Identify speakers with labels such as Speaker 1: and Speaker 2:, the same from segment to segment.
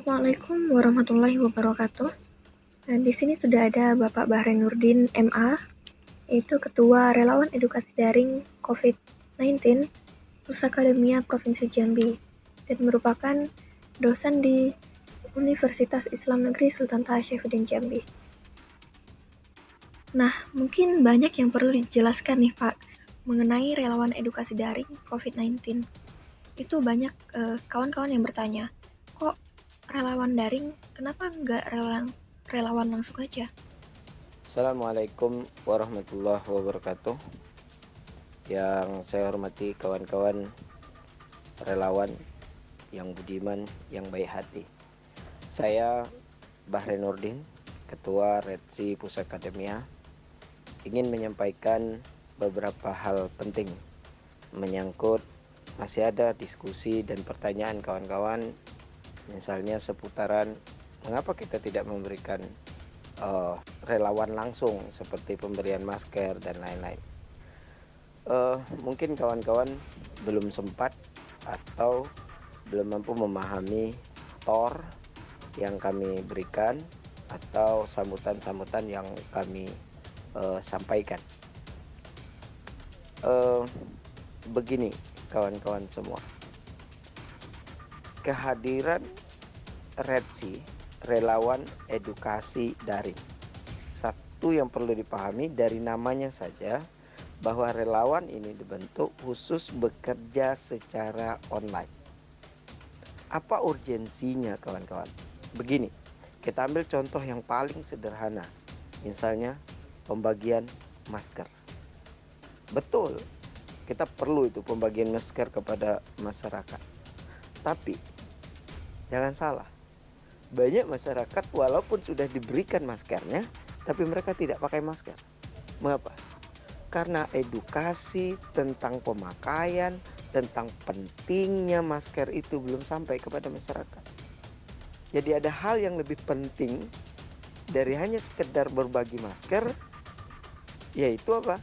Speaker 1: Assalamualaikum warahmatullahi wabarakatuh. Dan di sini sudah ada Bapak Bahrén Nurdin, MA, yaitu Ketua Relawan Edukasi Daring COVID-19 Pusakademia Provinsi Jambi, dan merupakan dosen di Universitas Islam Negeri Sultan Taha Syafuddin Jambi. Nah, mungkin banyak yang perlu dijelaskan nih Pak, mengenai relawan edukasi daring COVID-19. Itu banyak kawan-kawan yang bertanya, kok relawan daring, kenapa nggak relawan langsung aja?
Speaker 2: Assalamualaikum warahmatullahi wabarakatuh. Yang saya hormati kawan-kawan relawan yang budiman, yang baik hati. Saya Bahrén Nurdin, Ketua Retsi Pusakademia, ingin menyampaikan beberapa hal penting menyangkut masih ada diskusi dan pertanyaan kawan-kawan, misalnya seputaran mengapa kita tidak memberikan relawan langsung seperti pemberian masker dan lain-lain. Mungkin kawan-kawan belum sempat atau belum mampu memahami TOR yang kami berikan atau sambutan-sambutan yang kami sampaikan. Begini kawan-kawan semua, kehadiran Retsi Relawan Edukasi Daring, satu yang perlu dipahami dari namanya saja bahwa relawan ini dibentuk khusus bekerja secara online. Apa urgensinya kawan-kawan? Begini, kita ambil contoh yang paling sederhana, misalnya pembagian masker. Betul, kita perlu itu pembagian masker kepada masyarakat. Tapi jangan salah, banyak masyarakat walaupun sudah diberikan maskernya, tapi mereka tidak pakai masker. Mengapa? Karena edukasi tentang pemakaian, tentang pentingnya masker itu belum sampai kepada masyarakat. Jadi ada hal yang lebih penting dari hanya sekedar berbagi masker, yaitu apa?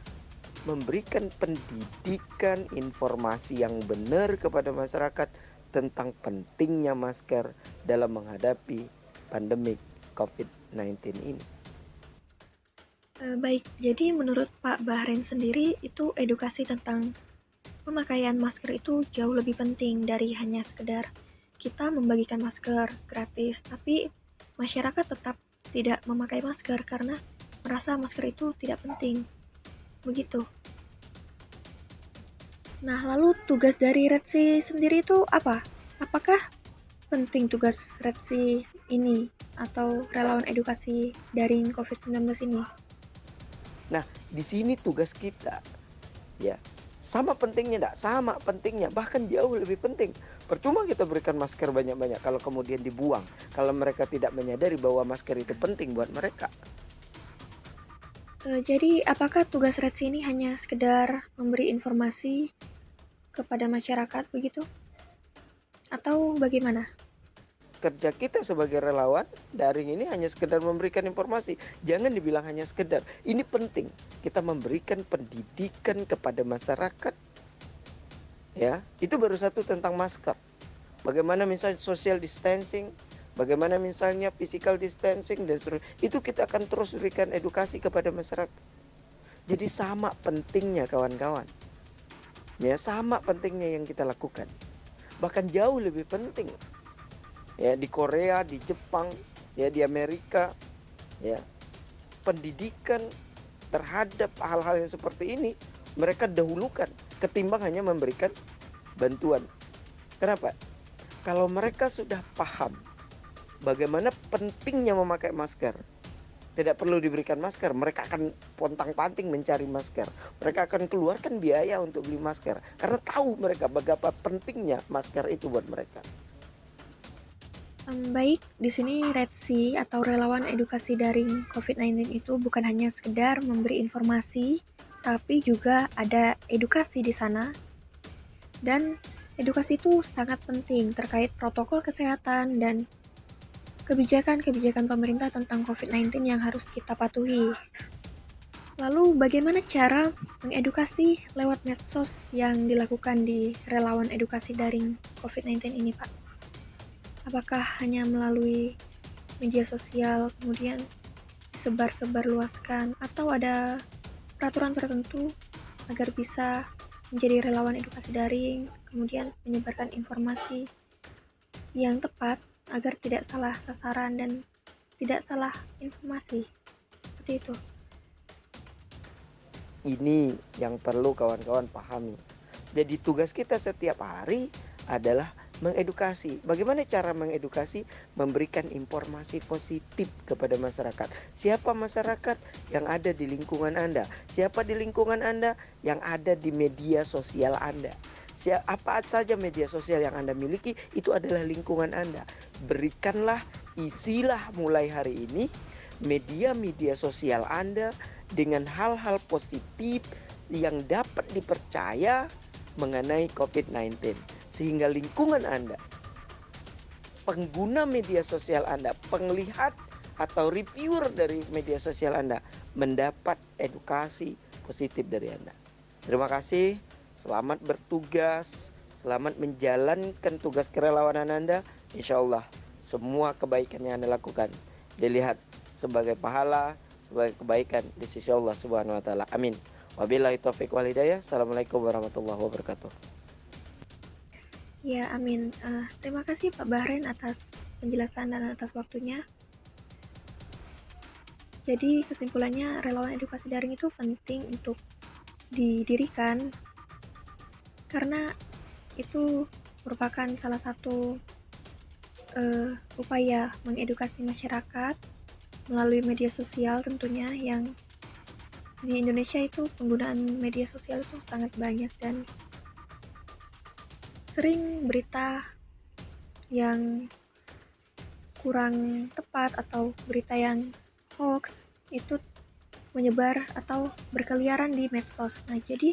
Speaker 2: Memberikan pendidikan informasi yang benar kepada masyarakat tentang pentingnya masker dalam menghadapi pandemi COVID-19 ini.
Speaker 1: Baik, jadi menurut Pak Bahrén sendiri itu edukasi tentang pemakaian masker itu jauh lebih penting dari hanya sekedar kita membagikan masker gratis, tapi masyarakat tetap tidak memakai masker karena merasa masker itu tidak penting. Begitu. Nah, lalu tugas dari Retsi sendiri itu apa? Apakah penting tugas Retsi ini atau relawan edukasi daring COVID-19 ini?
Speaker 2: Nah, di sini tugas kita, ya, sama pentingnya enggak? Sama pentingnya, bahkan jauh lebih penting. Percuma kita berikan masker banyak-banyak kalau kemudian dibuang, kalau mereka tidak menyadari bahwa masker itu penting buat mereka.
Speaker 1: Jadi, apakah tugas Retsi ini hanya sekedar memberi informasi kepada masyarakat begitu? Atau bagaimana?
Speaker 2: Kerja kita sebagai relawan daring ini hanya sekedar memberikan informasi. Jangan dibilang hanya sekedar. Ini penting. Kita memberikan pendidikan kepada masyarakat. Ya, itu baru satu tentang masker. Bagaimana misalnya social distancing, bagaimana misalnya physical distancing dan seterusnya. Itu kita akan terus berikan edukasi kepada masyarakat. Jadi sama pentingnya kawan-kawan. Ya, sama pentingnya yang kita lakukan. Bahkan jauh lebih penting. Ya, di Korea, di Jepang, ya di Amerika, ya pendidikan terhadap hal-hal yang seperti ini mereka dahulukan ketimbang hanya memberikan bantuan. Kenapa? Kalau mereka sudah paham bagaimana pentingnya memakai masker, tidak perlu diberikan masker, mereka akan pontang-panting mencari masker. Mereka akan keluarkan biaya untuk beli masker karena tahu mereka betapa pentingnya masker itu buat mereka.
Speaker 1: Baik, di sini Retsi atau relawan edukasi daring COVID-19 itu bukan hanya sekedar memberi informasi, tapi juga ada edukasi di sana. Dan edukasi itu sangat penting terkait protokol kesehatan dan kebijakan-kebijakan pemerintah tentang COVID-19 yang harus kita patuhi. Lalu bagaimana cara mengedukasi lewat medsos yang dilakukan di relawan edukasi daring COVID-19 ini, Pak? Apakah hanya melalui media sosial kemudian disebar-sebar luaskan, atau ada peraturan tertentu agar bisa menjadi relawan edukasi daring, kemudian menyebarkan informasi yang tepat agar tidak salah sasaran dan tidak salah informasi. Seperti itu.
Speaker 2: Ini yang perlu kawan-kawan pahami. Jadi tugas kita setiap hari adalah mengedukasi. Bagaimana cara mengedukasi? Memberikan informasi positif kepada masyarakat. Siapa masyarakat yang ada di lingkungan Anda? Siapa di lingkungan Anda yang ada di media sosial Anda? Apa saja media sosial yang Anda miliki, itu adalah lingkungan Anda. Berikanlah, isilah mulai hari ini media-media sosial Anda dengan hal-hal positif yang dapat dipercaya mengenai COVID-19. Sehingga lingkungan Anda, pengguna media sosial Anda, penglihat atau reviewer dari media sosial Anda mendapat edukasi positif dari Anda. Terima kasih, selamat bertugas, selamat menjalankan tugas kerelawanan Anda. Insya Allah semua kebaikan yang Anda lakukan dilihat sebagai pahala, sebagai kebaikan di sisi Allah Subhanahu wa taala. Amin. Wabillahi taufik wal hidayah. Assalamualaikum warahmatullahi wabarakatuh.
Speaker 1: Ya, amin. Terima kasih Pak Bahren atas penjelasan dan atas waktunya. Jadi kesimpulannya, relawan edukasi daring itu penting untuk didirikan karena itu merupakan salah satu upaya mengedukasi masyarakat melalui media sosial tentunya, yang di Indonesia itu penggunaan media sosial itu sangat banyak dan sering berita yang kurang tepat atau berita yang hoax itu menyebar atau berkeliaran di medsos. Nah, jadi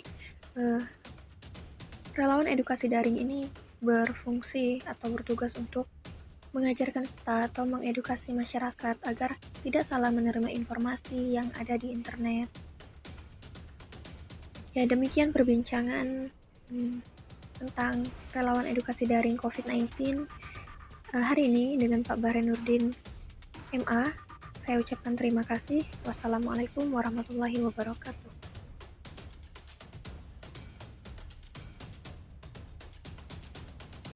Speaker 1: relawan edukasi daring ini berfungsi atau bertugas untuk mengajarkan kita atau mengedukasi masyarakat agar tidak salah menerima informasi yang ada di internet. Ya, demikian perbincangan tentang relawan edukasi daring COVID-19 hari ini dengan Pak Bahren Nurdin MA. Saya ucapkan terima kasih. Wassalamualaikum warahmatullahi wabarakatuh.